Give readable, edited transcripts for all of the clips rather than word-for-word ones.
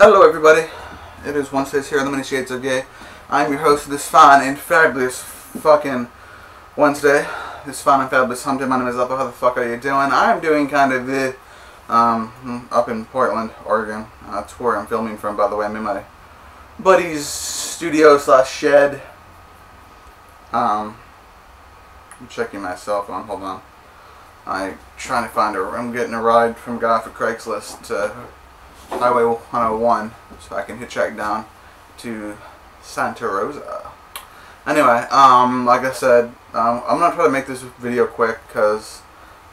Hello everybody, it is Wednesdays here on The Many Shades of Gay. I'm your host of this fine and fabulous fucking Wednesday. This fine and fabulous hump day. My name is Upper. How the fuck are you doing? I'm doing kind of the, up in Portland, Oregon. That's where I'm filming from, by the way. I'm in my buddy's studio slash shed. I'm checking my cell phone, hold on. I'm trying to find I'm getting a ride from a guy off of Craigslist to Highway 101 so I can hitchhike down to Santa Rosa. Anyway, like I said, I'm going to try to make this video quick because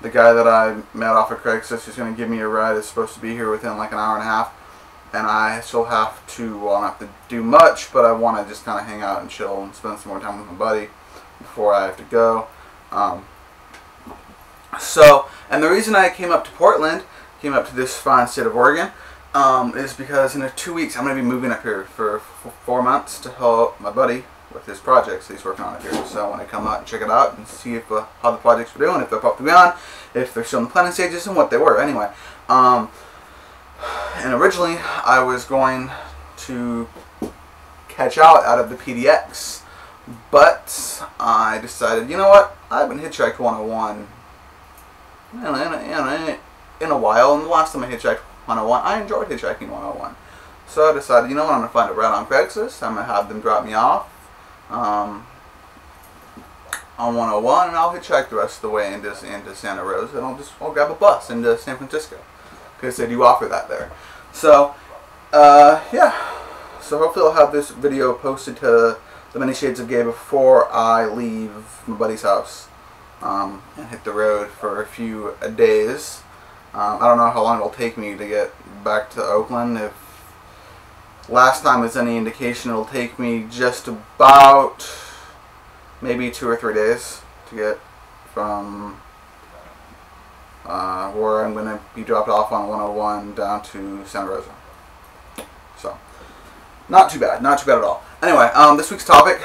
the guy that I met off of Craigslist is going to give me a ride. Is supposed to be here within like an hour and a half, and I still have to, well, I don't have to do much, but I want to just kind of hang out and chill and spend some more time with my buddy before I have to go. And the reason I came up to Portland, came up to this fine state of Oregon, is because in 2 weeks I'm going to be moving up here for 4 months to help my buddy with his projects that he's working on up here. So I want to come out and check it out and see if how the projects were doing, if they're up to beyond, if they're still in the planning stages, and what they were. Anyway, and originally I was going to catch out of the PDX, but I decided, you know what, I haven't hitchhiked 101 in a while, and the last time I hitchhiked 101, I enjoyed hitchhiking 101. So I decided, you know what, I'm going to find a route on Craigslist. I'm going to have them drop me off on 101, and I'll hitchhike the rest of the way into Santa Rosa, and I'll grab a bus into San Francisco, because they do offer that there. So, yeah. So hopefully I'll have this video posted to The Many Shades of Gay before I leave my buddy's house and hit the road for a few days. I don't know how long it'll take me to get back to Oakland. If last time is any indication, it'll take me just about maybe 2 or 3 days to get from where I'm going to be dropped off on 101 down to Santa Rosa. So, not too bad at all. Anyway, this week's topic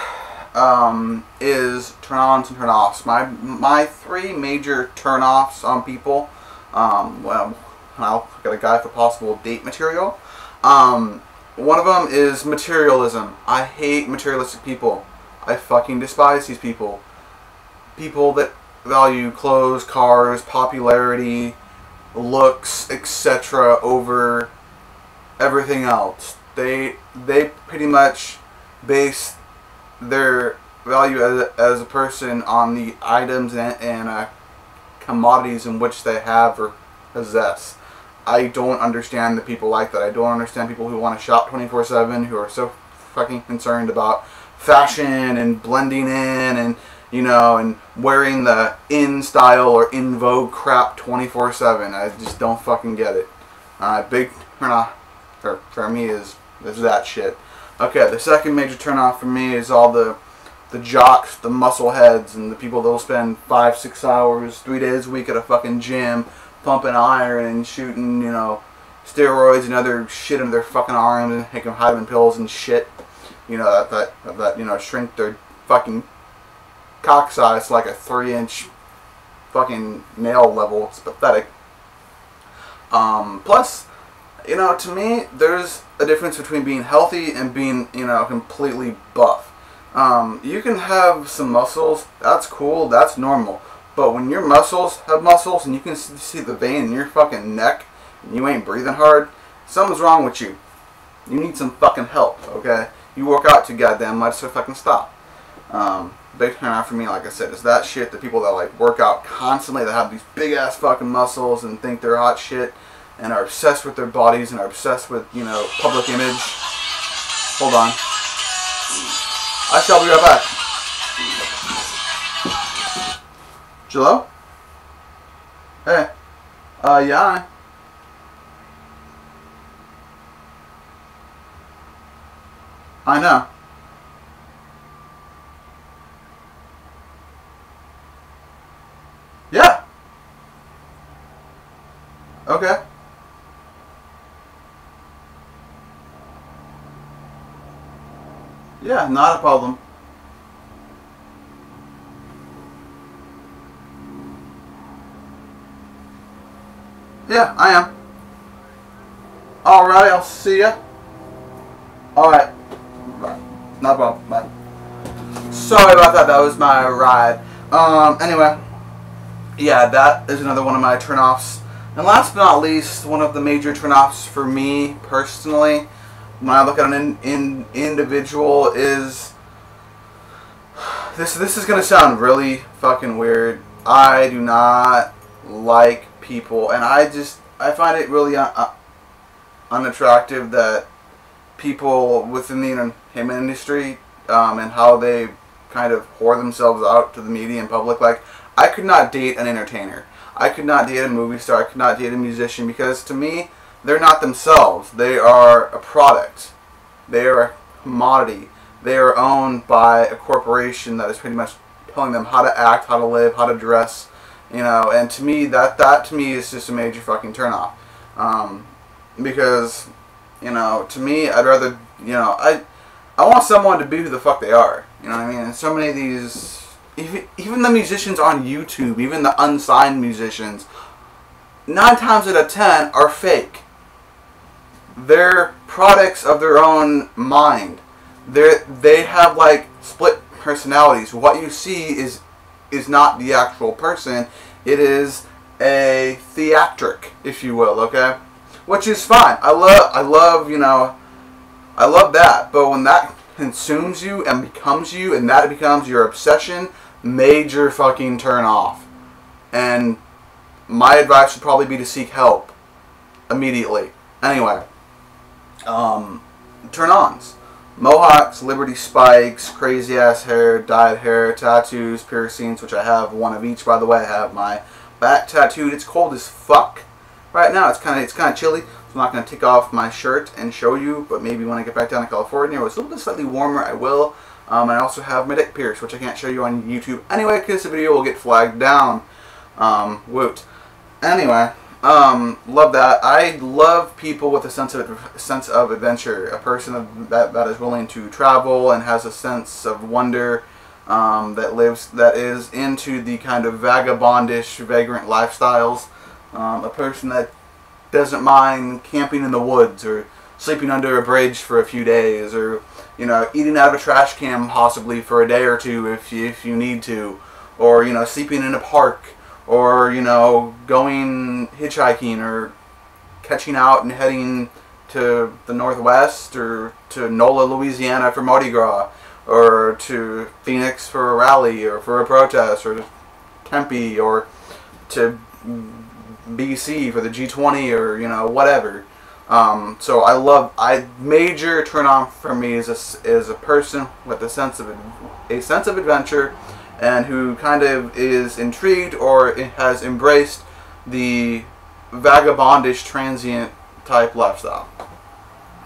is turn-ons and turn-offs. My 3 major turn-offs on people. Well, I've got a guide for possible date material. One of them is materialism. I hate materialistic people. I fucking despise these people. People that value clothes, cars, popularity, looks, etc. over everything else. They pretty much base their value as a person on the items and commodities in which they have or possess. I don't understand the people like that. I don't understand people who want to shop 24/7, who are so fucking concerned about fashion and blending in and, you know, and wearing the in style or in vogue crap 24/7. I just don't fucking get it. Big turn off for me is that shit. Okay, the second major turn off for me is all the jocks, the muscle heads, and the people that will spend 5-6 hours, 3 days a week at a fucking gym, pumping iron and shooting, you know, steroids and other shit in their fucking arms and taking vitamin pills and shit. You know, that you know, shrink their fucking cock size to like a 3-inch fucking nail level. It's pathetic. Plus, you know, to me, there's a difference between being healthy and being, you know, completely buff. You can have some muscles, that's cool, that's normal. But when your muscles have muscles and you can see the vein in your fucking neck and you ain't breathing hard, something's wrong with you. You need some fucking help, okay? You work out too goddamn much, so fucking stop. Big turn off for me, like I said, is that shit. The people that like work out constantly, that have these big ass fucking muscles and think they're hot shit and are obsessed with their bodies and are obsessed with, you know, public image. Hold on. I shall be right back. Hello? Hey. Yeah. I know. Yeah. Okay. Yeah, not a problem. Yeah, I am. Alright, I'll see ya. Alright. Not a problem. Bye. Sorry about that. That was my ride. Anyway. Yeah, that is another one of my turnoffs. And last but not least, one of the major turnoffs for me personally, when I look at an individual, is this is gonna sound really fucking weird. I do not like people, and I find it really unattractive that people within the entertainment industry and how they kind of whore themselves out to the media and public. Like, I could not date an entertainer. I could not date a movie star. I could not date a musician, because to me, they're not themselves. They are a product. They are a commodity. They are owned by a corporation that is pretty much telling them how to act, how to live, how to dress, you know. And to me, that to me is just a major fucking turnoff. Because, you know, to me, I'd rather, you know, I want someone to be who the fuck they are. You know what I mean? And so many of these, even the musicians on YouTube, even the unsigned musicians, 9 times out of 10 are fake. They're products of their own mind. They have like split personalities. What you see is not the actual person. It is a theatric, if you will. Okay, which is fine. I love, you know, I love that. But when that consumes you and becomes you, and that becomes your obsession, major fucking turn off. And my advice would probably be to seek help immediately. Anyway, turn-ons: mohawks, Liberty spikes, crazy ass hair, dyed hair, tattoos, piercings, which I have one of each, by the way. I have my back tattooed. It's cold as fuck right now. It's kind of chilly. So I'm not going to take off my shirt and show you, but maybe when I get back down to California, where it's a little bit slightly warmer, I will. And I also have my dick pierced, which I can't show you on YouTube anyway, because the video will get flagged down. Woot. Anyway, love that. I love people with a sense of adventure. A person that is willing to travel and has a sense of wonder, that is into the kind of vagabondish, vagrant lifestyles. A person that doesn't mind camping in the woods, or sleeping under a bridge for a few days, or, you know, eating out of a trash can possibly for a day or two if you need to, or, you know, sleeping in a park, or, you know, going hitchhiking, or catching out and heading to the Northwest, or to NOLA, Louisiana for Mardi Gras, or to Phoenix for a rally, or for a protest, or to Tempe, or to BC for the G20, or, you know, whatever. So major turn on for me is a person with a sense of adventure, and who kind of is intrigued or has embraced the vagabondish, transient type lifestyle.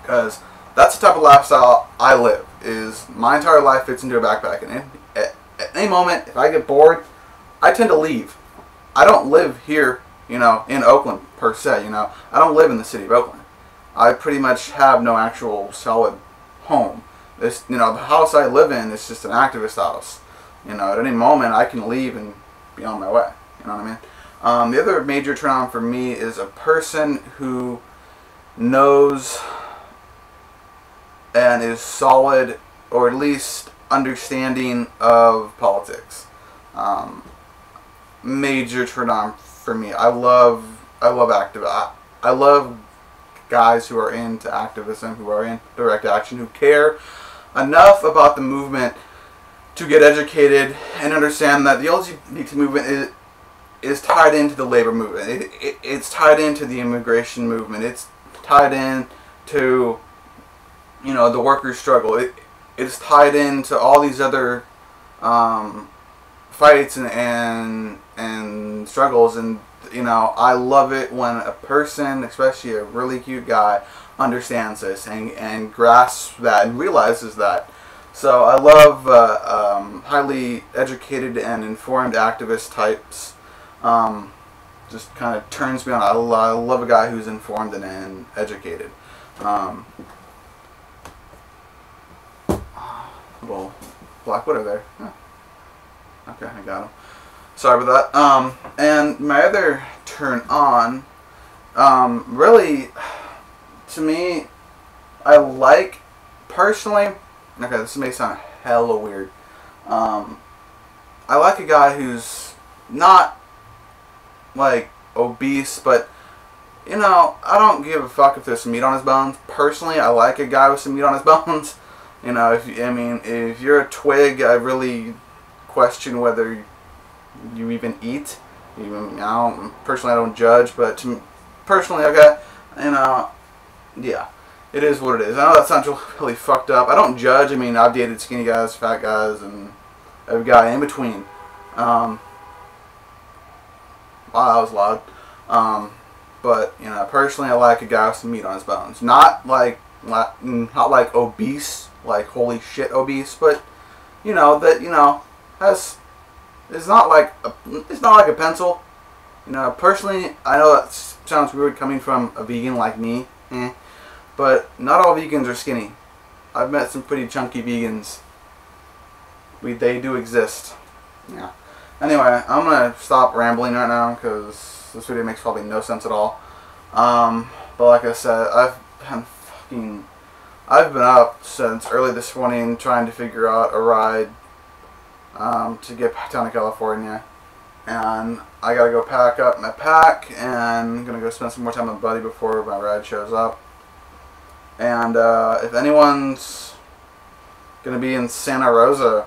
Because that's the type of lifestyle I live. Is my entire life fits into a backpack, and at any moment, if I get bored, I tend to leave. I don't live here, you know, in Oakland per se. You know, I don't live in the city of Oakland. I pretty much have no actual solid home. This, you know, the house I live in is just an activist house. You know, at any moment I can leave and be on my way. You know what I mean? The other major turn on for me is a person who knows and is solid, or at least understanding of politics. Major turn on for me. I love activism. I love guys who are into activism, who are in direct action, who care enough about the movement to get educated and understand that the LGBT movement is tied into the labor movement. It's tied into the immigration movement. It's tied in to, you know, the workers' struggle. It's tied into all these other fights and struggles. And, you know, I love it when a person, especially a really cute guy, understands this and grasps that and realizes that. So I love highly educated and informed activist types. Just kind of turns me on. I love a guy who's informed and educated. Well, Black Widow there. Huh. Okay, I got him. Sorry about that. And my other turn on, really, to me, I like personally, okay, this may sound hella weird. I like a guy who's not like obese, but you know, I don't give a fuck if there's some meat on his bones. Personally, I like a guy with some meat on his bones. You know, if you're a twig, I really question whether you even eat. Personally, I don't judge, but personally, okay, you know, yeah, it is what it is. I know that sounds really fucked up. I don't judge. I mean, I've dated skinny guys, fat guys, and every guy in between. Wow, that was loud. But you know, personally, I like a guy with some meat on his bones. Not like obese, like holy shit obese, but you know that has. It's not like a pencil. You know, personally, I know that sounds weird coming from a vegan like me, but not all vegans are skinny. I've met some pretty chunky vegans. They do exist. Yeah. Anyway, I'm gonna stop rambling right now because this video makes probably no sense at all. But like I said, I've been up since early this morning trying to figure out a ride to get back down to California, and I gotta go pack up my pack, and I'm gonna go spend some more time with Buddy before my ride shows up. And if anyone's gonna be in Santa Rosa,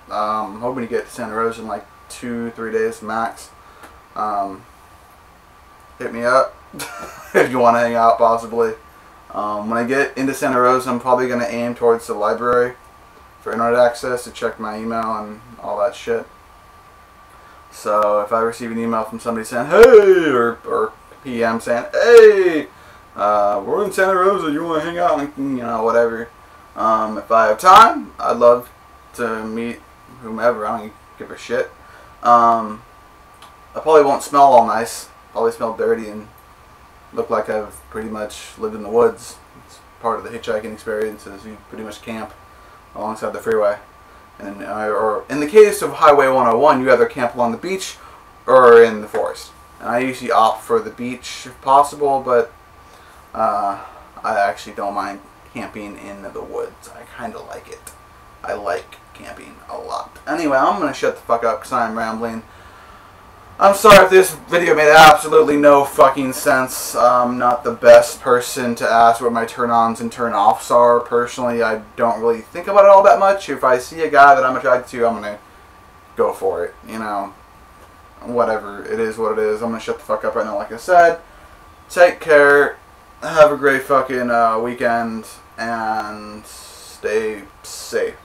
I'm hoping to get to Santa Rosa in like 2-3 days max. Hit me up if you want to hang out, possibly. When I get into Santa Rosa, I'm probably gonna aim towards the library for internet access to check my email and all that shit. So if I receive an email from somebody saying, hey, or PM saying, hey, we're in Santa Rosa, you want to hang out, and, you know, whatever. If I have time, I'd love to meet whomever. I don't give a shit. I probably won't smell all nice. Probably smell dirty and look like I've pretty much lived in the woods. It's part of the hitchhiking experience, is you pretty much camp alongside the freeway. And or in the case of Highway 101, you either camp along the beach or in the forest. And I usually opt for the beach if possible, but I actually don't mind camping in the woods. I kind of like it. I like camping a lot. Anyway, I'm going to shut the fuck up because I'm rambling. I'm sorry if this video made absolutely no fucking sense. I'm not the best person to ask what my turn-ons and turn-offs are. Personally, I don't really think about it all that much. If I see a guy that I'm attracted to, I'm going to go for it. You know, whatever. It is what it is. I'm going to shut the fuck up right now, like I said. Take care. Have a great fucking weekend. And stay safe.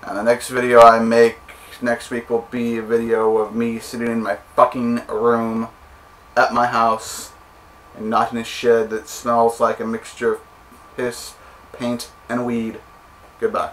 And the next video I make next week will be a video of me sitting in my fucking room at my house and not in a shed that smells like a mixture of piss, paint, and weed. Goodbye.